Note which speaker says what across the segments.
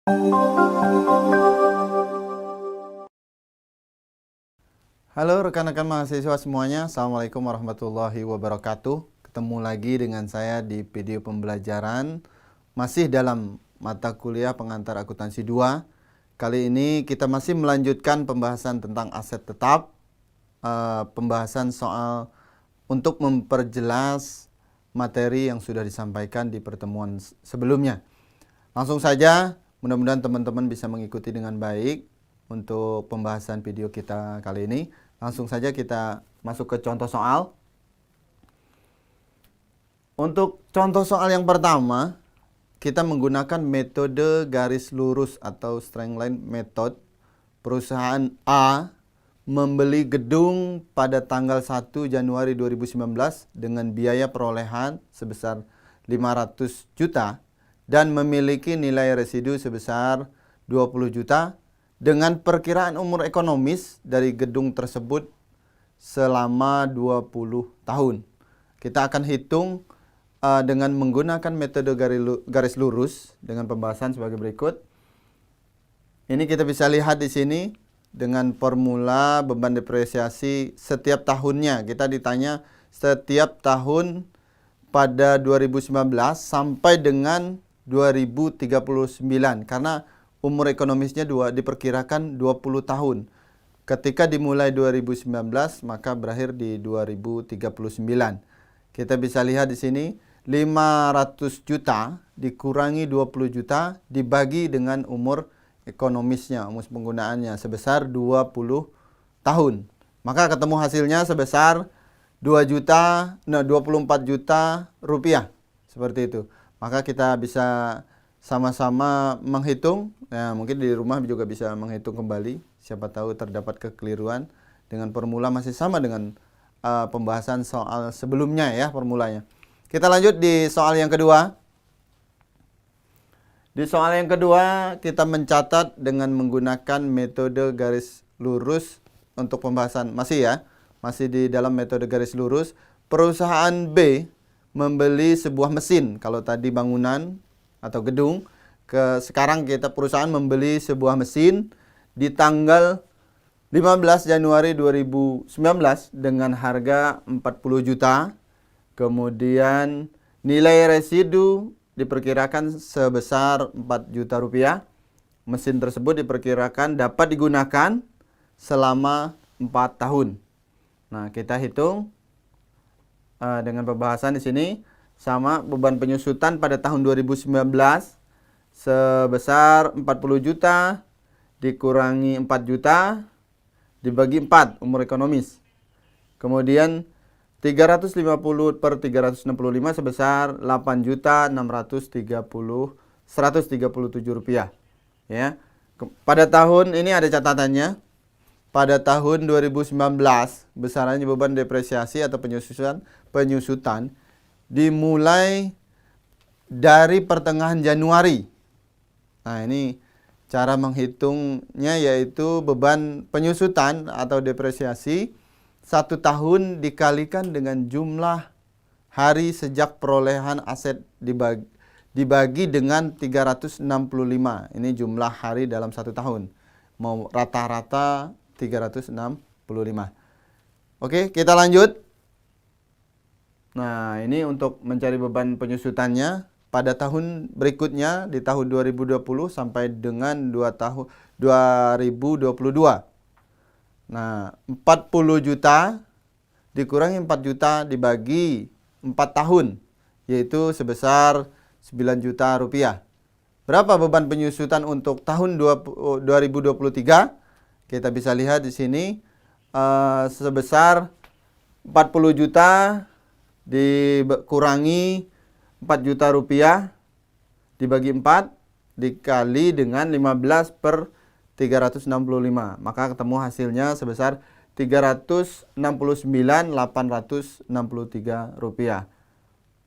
Speaker 1: Halo rekan-rekan mahasiswa semuanya, Assalamualaikum warahmatullahi wabarakatuh. Ketemu lagi dengan saya di video pembelajaran masih dalam mata kuliah pengantar akuntansi 2. Kali ini kita masih melanjutkan pembahasan tentang aset tetap, pembahasan soal untuk memperjelas materi yang sudah disampaikan di pertemuan sebelumnya. Langsung saja, mudah-mudahan teman-teman bisa mengikuti dengan baik untuk pembahasan video kita kali ini. Langsung saja kita masuk ke contoh soal. Untuk contoh soal yang pertama, kita menggunakan metode garis lurus atau straight line method. Perusahaan A membeli gedung pada tanggal 1 Januari 2019 dengan biaya perolehan sebesar 500 juta dan memiliki nilai residu sebesar 20 juta dengan perkiraan umur ekonomis dari gedung tersebut selama 20 tahun. Kita akan hitung dengan menggunakan metode garis lurus dengan pembahasan sebagai berikut. Ini kita bisa lihat di sini dengan formula beban depresiasi setiap tahunnya. Kita ditanya setiap tahun pada 2019 sampai dengan 2039 karena umur ekonomisnya diperkirakan 20 tahun. Ketika dimulai 2019 maka berakhir di 2039. Kita bisa lihat di sini 500 juta dikurangi 20 juta dibagi dengan umur ekonomisnya, umur penggunaannya sebesar 20 tahun. Maka ketemu hasilnya sebesar 24 juta rupiah. Seperti itu. Maka kita bisa sama-sama menghitung. Nah, mungkin di rumah juga bisa menghitung kembali. Siapa tahu terdapat kekeliruan dengan formula masih sama dengan pembahasan soal sebelumnya ya formulanya. Kita lanjut di soal yang kedua. Di soal yang kedua kita mencatat dengan menggunakan metode garis lurus untuk pembahasan masih di dalam metode garis lurus. Perusahaan B membeli sebuah mesin. Kalau tadi bangunan atau gedung, sekarang kita perusahaan membeli sebuah mesin di tanggal 15 Januari 2019 dengan harga 40 juta. Kemudian nilai residu diperkirakan sebesar 4 juta rupiah. Mesin tersebut diperkirakan dapat digunakan selama 4 tahun. Nah, kita hitung dengan pembahasan di sini. Sama beban penyusutan pada tahun 2019 sebesar 40 juta dikurangi 4 juta dibagi 4 umur ekonomis. Kemudian 350 per 365 sebesar 8.137 rupiah. Ya. Pada tahun ini ada catatannya. Pada tahun 2019 besarannya beban depresiasi atau penyusutan dimulai dari pertengahan Januari. Nah, ini cara menghitungnya yaitu beban penyusutan atau depresiasi 1 tahun dikalikan dengan jumlah hari sejak perolehan aset dibagi dengan 365. Ini jumlah hari dalam 1 tahun. Mau rata-rata 365. Oke, kita lanjut. Nah, ini untuk mencari beban penyusutannya pada tahun berikutnya di tahun 2020 sampai dengan 2022. Nah, 40 juta dikurangi 4 juta dibagi 4 tahun, yaitu sebesar 9 juta rupiah. Berapa beban penyusutan untuk tahun 2023? Kita bisa lihat di sini sebesar 40 juta dikurangi 4 juta rupiah dibagi 4 dikali dengan 15 per 365. Maka ketemu hasilnya sebesar 369.863 rupiah.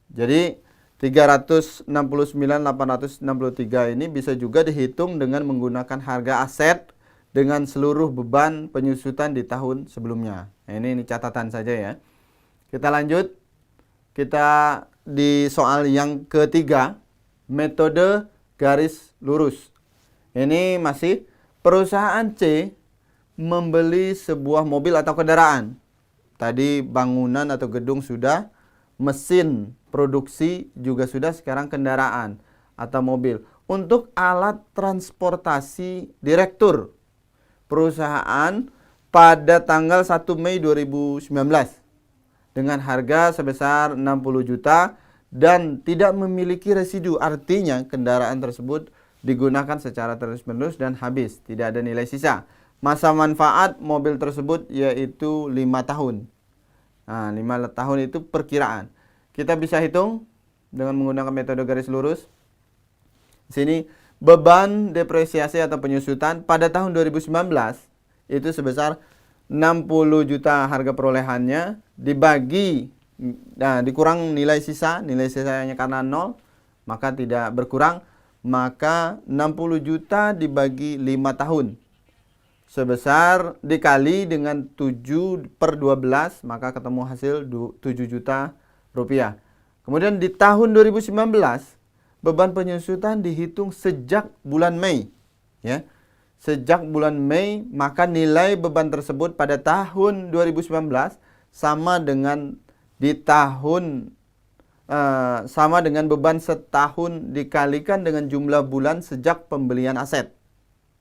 Speaker 1: Jadi 369.863 ini bisa juga dihitung dengan menggunakan harga aset dengan seluruh beban penyusutan di tahun sebelumnya. Nah, ini catatan saja ya. Kita lanjut. Kita di soal yang ketiga, metode garis lurus. Ini masih perusahaan C membeli sebuah mobil atau kendaraan. Tadi bangunan atau gedung sudah, mesin produksi juga sudah, sekarang kendaraan atau mobil. Untuk alat transportasi direktur perusahaan pada tanggal 1 Mei 2019 dengan harga sebesar 60 juta dan tidak memiliki residu. Artinya kendaraan tersebut digunakan secara terus-menerus dan habis, tidak ada nilai sisa. Masa manfaat mobil tersebut yaitu 5 tahun. Nah, 5 tahun itu perkiraan. Kita bisa hitung dengan menggunakan metode garis lurus. Di sini beban depresiasi atau penyusutan pada tahun 2019 itu sebesar 60 juta harga perolehannya, dibagi, nah, dikurang nilai sisanya karena 0, maka tidak berkurang, maka 60 juta dibagi 5 tahun sebesar dikali dengan 7/12, maka ketemu hasil 7 juta rupiah. Kemudian di tahun 2019 beban penyusutan dihitung sejak bulan Mei, ya. Sejak bulan Mei, maka nilai beban tersebut pada tahun 2019 sama dengan sama dengan beban setahun dikalikan dengan jumlah bulan sejak pembelian aset,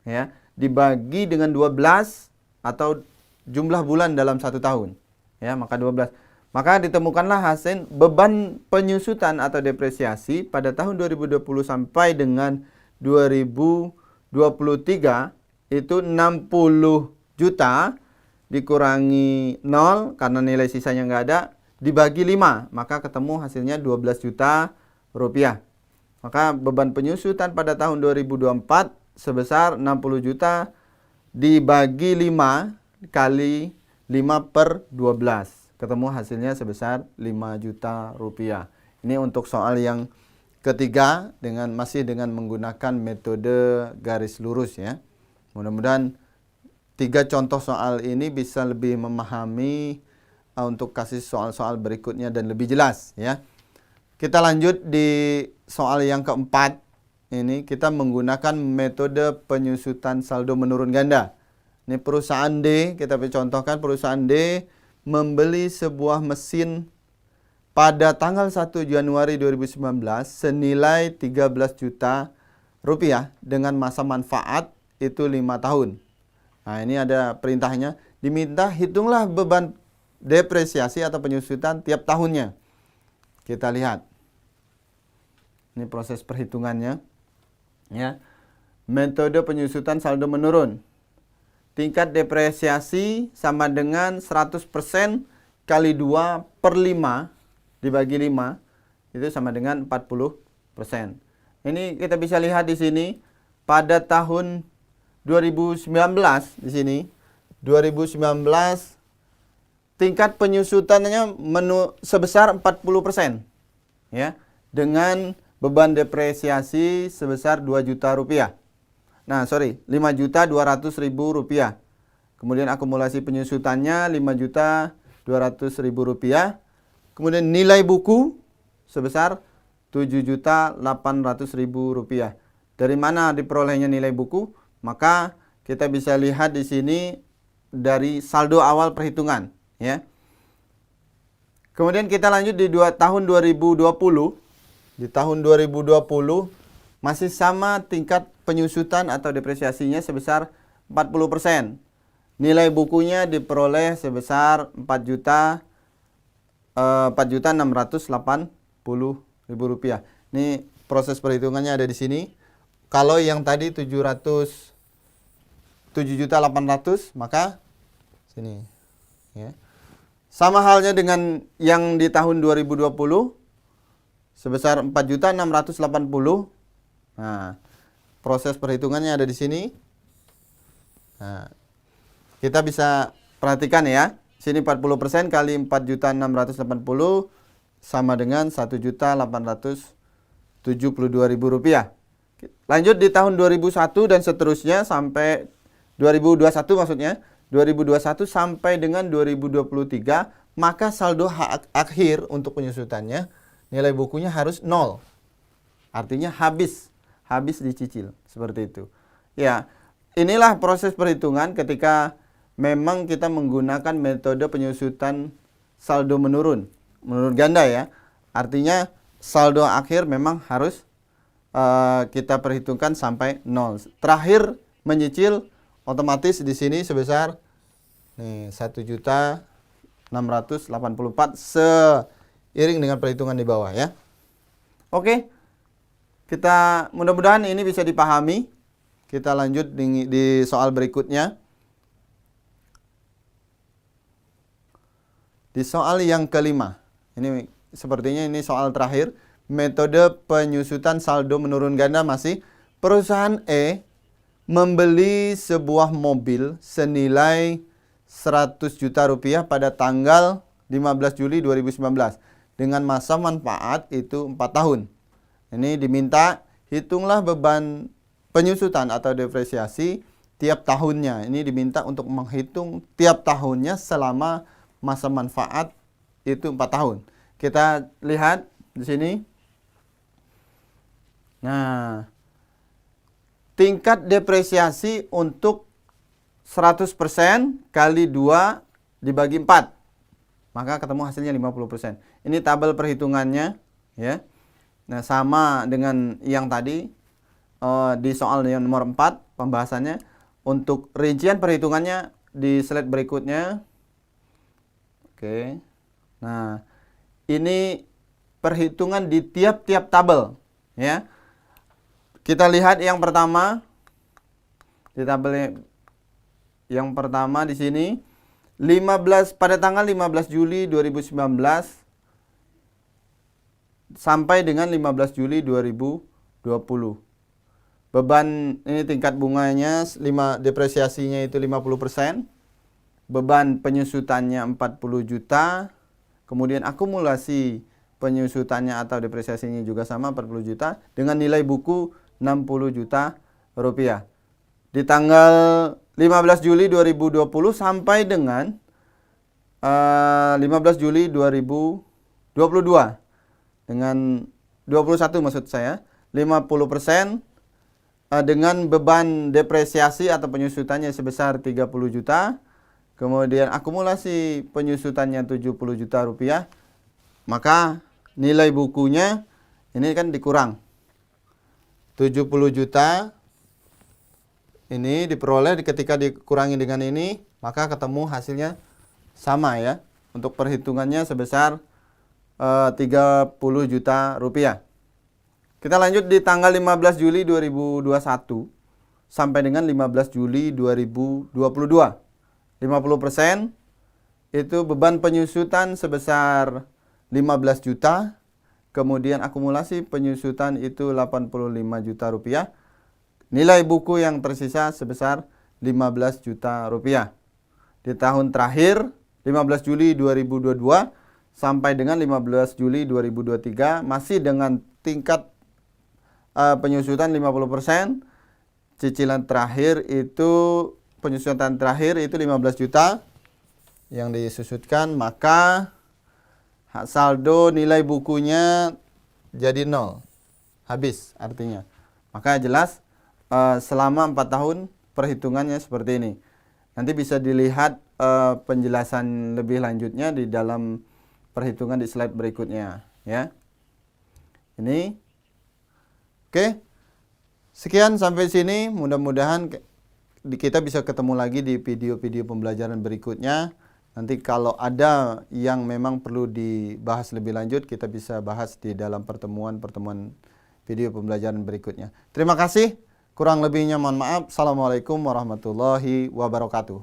Speaker 1: ya, dibagi dengan 12 atau jumlah bulan dalam 1 tahun, ya, maka 12. Maka ditemukanlah hasil beban penyusutan atau depresiasi pada tahun 2020 sampai dengan 2023 itu 60 juta dikurangi 0 karena nilai sisanya nggak ada, dibagi 5, maka ketemu hasilnya 12 juta rupiah. Maka beban penyusutan pada tahun 2024 sebesar 60 juta dibagi 5 kali 5/12. Ketemu hasilnya sebesar 5 juta rupiah. Ini untuk soal yang ketiga masih dengan menggunakan metode garis lurus, ya. Mudah-mudahan 3 contoh soal ini bisa lebih memahami untuk kasih soal-soal berikutnya dan lebih jelas, ya. Kita lanjut di soal yang keempat. Ini kita menggunakan metode penyusutan saldo menurun ganda. Ini perusahaan D, kita contohkan perusahaan D membeli sebuah mesin pada tanggal 1 Januari 2019 senilai 13 juta rupiah dengan masa manfaat itu 5 tahun. Nah, ini ada perintahnya, diminta hitunglah beban depresiasi atau penyusutan tiap tahunnya. Kita lihat. Ini proses perhitungannya, ya. Metode penyusutan saldo menurun. Tingkat depresiasi sama dengan 100% kali 2/5 dibagi 5 itu sama dengan 40%. Ini kita bisa lihat di sini pada tahun 2019 di sini 2019 tingkat penyusutannya sebesar 40%, ya, dengan beban depresiasi sebesar 2 juta rupiah. 5.200.000 rupiah. Kemudian akumulasi penyusutannya 5.200.000 rupiah. Kemudian nilai buku sebesar 7.800.000 rupiah. Dari mana diperolehnya nilai buku? Maka kita bisa lihat di sini dari saldo awal perhitungan, ya. Kemudian kita lanjut di tahun 2020. Di tahun 2020 masih sama tingkat penyusutan atau depresiasinya sebesar 40%. Nilai bukunya diperoleh sebesar 4.680.000 rupiah. Ini proses perhitungannya ada di sini. Kalau yang tadi 7.800.000 maka sini, ya. Sama halnya dengan yang di tahun 2020 sebesar 4.680.000. Nah, proses perhitungannya ada di sini. Nah, kita bisa perhatikan, ya. Sini 40% kali 4.680.000 sama dengan 1.872.000 rupiah. Lanjut di tahun 2001 dan seterusnya sampai 2021 maksudnya. 2021 sampai dengan 2023, maka saldo akhir untuk penyusutannya nilai bukunya harus 0. Artinya habis dicicil, seperti itu. Ya, inilah proses perhitungan ketika memang kita menggunakan metode penyusutan saldo menurun ganda ya. Artinya saldo akhir memang harus kita perhitungkan sampai 0. Terakhir menyicil otomatis di sini sebesar 1.684 seiring dengan perhitungan di bawah ya. Oke. Kita mudah-mudahan ini bisa dipahami. Kita lanjut di soal berikutnya. Di soal yang kelima. Ini sepertinya ini soal terakhir. Metode penyusutan saldo menurun ganda masih. Perusahaan E membeli sebuah mobil senilai 100 juta rupiah pada tanggal 15 Juli 2019 dengan masa manfaat itu 4 tahun. Ini diminta hitunglah beban penyusutan atau depresiasi tiap tahunnya. Ini diminta untuk menghitung tiap tahunnya selama masa manfaat itu 4 tahun. Kita lihat di sini. Nah, tingkat depresiasi untuk 100% kali 2 dibagi 4. Maka ketemu hasilnya 50%. Ini tabel perhitungannya ya. Nah, sama dengan yang tadi di soal yang nomor 4 pembahasannya. Untuk rincian perhitungannya di slide berikutnya. Oke. Nah, ini perhitungan di tiap-tiap tabel ya. Kita lihat yang pertama di tabel yang pertama di sini 15 pada tanggal 15 Juli 2019 sampai dengan 15 Juli 2020. Beban ini tingkat bunganya depresiasinya itu 50%. Beban penyusutannya 40 juta. Kemudian akumulasi penyusutannya atau depresiasinya juga sama 40 juta dengan nilai buku 60 juta rupiah. Di tanggal 15 Juli 2020 sampai dengan 15 Juli 2022 dengan 21 maksud saya 50% dengan beban depresiasi atau penyusutannya sebesar 30 juta, kemudian akumulasi penyusutannya 70 juta rupiah, maka nilai bukunya ini kan dikurang 70 juta ini diperoleh ketika dikurangi dengan ini, maka ketemu hasilnya sama ya. Untuk perhitungannya sebesar 30 juta rupiah. Kita lanjut di tanggal 15 Juli 2021 sampai dengan 15 Juli 2022. 50% itu beban penyusutan sebesar 15 juta. Kemudian akumulasi penyusutan itu 85 juta rupiah. Nilai buku yang tersisa sebesar 15 juta rupiah. Di tahun terakhir 15 Juli 2022 sampai dengan 15 Juli 2023 masih dengan tingkat penyusutan 50%. Cicilan terakhir itu penyusutan terakhir itu 15 juta yang disusutkan, maka hak saldo nilai bukunya jadi 0. Habis artinya. Maka jelas selama 4 tahun perhitungannya seperti ini. Nanti bisa dilihat penjelasan lebih lanjutnya di dalam perhitungan di slide berikutnya ya. Ini oke. Sekian sampai sini, mudah-mudahan kita bisa ketemu lagi di video-video pembelajaran berikutnya. Nanti kalau ada yang memang perlu dibahas lebih lanjut, kita bisa bahas di dalam pertemuan-pertemuan video pembelajaran berikutnya. Terima kasih. Kurang lebihnya mohon maaf. Assalamualaikum warahmatullahi wabarakatuh.